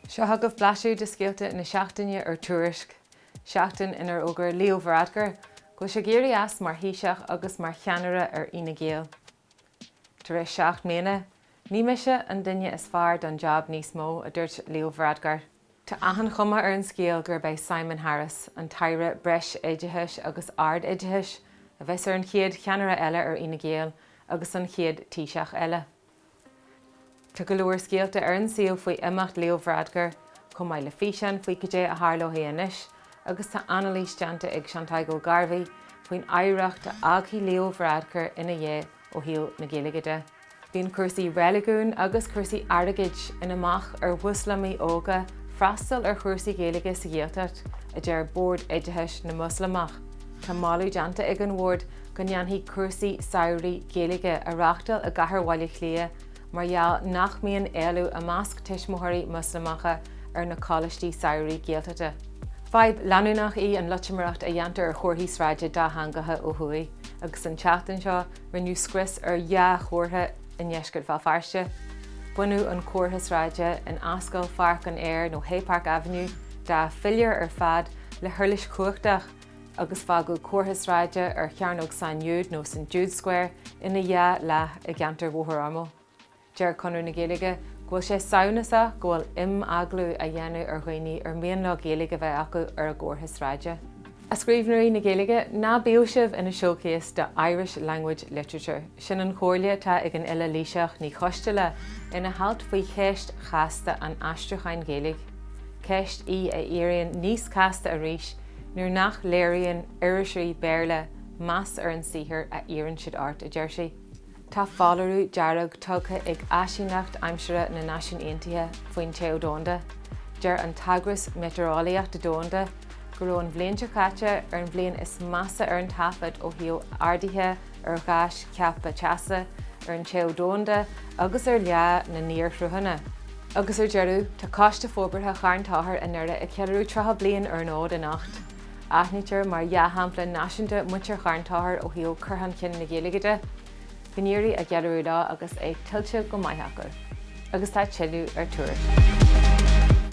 Seo thugah blaiseadh de scéalta na seachtaine ar Tuairisc, seachtain inar ógur leabhradhgar, go sé géirí as mar fhíseach agus mar cheannaire ar ina gcéal. Tar éis 7 mbliana, ní mise an duine is fearr don job níos mó a dúirt leabhradhgar. Tá aithin chuma ar an scéal gur beidh Simon Harris, an taire breis éidithis agus ard éidithis, a bheits ar an chéad cheannaire eile ar ina gcéal agus an chéad tíseach eile. Tá go leor scéalta ar an saoil faoi imeacht leabhradhgar, chun maiid le fhíseán faoi go dé a tharlóthaí anois, agus tá analís deanta ag Seachtain Garvaí faoin éireacht a agthaí leabhradhgar ina dhé ó thaobh na Gaeilgeide. Bhíonn cuasaí reiligiún agus cuasaí airgid in amach ar Mhuslamaí óga freastal ar chuasaí Gaeilge sa ghéaltacht a deir bord éidithis na Muslimach. Tá málaú deanta ag an bhord go ndeantaí cuasaí saoirí Gaeilge a reachtal a gcathair bhaile clia mar gheall nach mbíonn éalú a measc tuismitheoirí Muslamacha ar na cálaistí saoirí Gaeltachta. Fhaib leanúnach í an luitimeacht a dhéantar ar chomharthaí sráide dá hangatha ó thuaidh, agus an seachtain seo rinneadh scris ar dhá chomhartha in Iescad Fáilfearste. Buinú an chomhartha sráide in Ascail Park an Air nó Hay Park Avenue dá filliar ar fad le thuirlis cuachtach agus fágú chomhartha sráide ar chearnóg San Jude nó St Jude Square ina dhá leath i gceantar mhóthar amó. Deir conú na Gaeilge, ghfuil sé saonasa ghfuil aglú a dhéanamh ar dhaoine ar mian le Gaeilge bheith acu ar a gcomhartha sráide. A scríbhneoirí na Gaeilge ná bíoisibh ina showcase de Irish Language Literature. Sin an chomhairle tá ag an uile líseach ní coisteala ina halt faoi chéist chasta an astruchain Gaeilge. Ceist í a éireann níos casta a rís, nuair nach léiríonn iriseoirí béarla más ar an saothar a éireann siad ort a deirsí. Tá fáileadh dearg tugtha ag aisíneacht aimsire na Náisiún Aontaithe faoin taobh Donda. Deir an tagras meteorolaíocht de Donda go raibh an bhliain caite ar an bhliain is massa ar an tafad ó thaobh ardaithe ar gais ceappa teasa ar an taobh Donda agus ar leath na níorthrúthanna. Agus ar deireadh tá cáiste fóbartha charntáthar in airde ag ceadú 3 bliain ar an ód in nacht. Aithnítear mar hampla náisiúnta muintear charntáthar ó thaobh curthan cin na Gaeilgeide. Bhíníoirí a ghearú lá agus ag tiltte go maith acu. Agus tá chaill ar Tuairisc.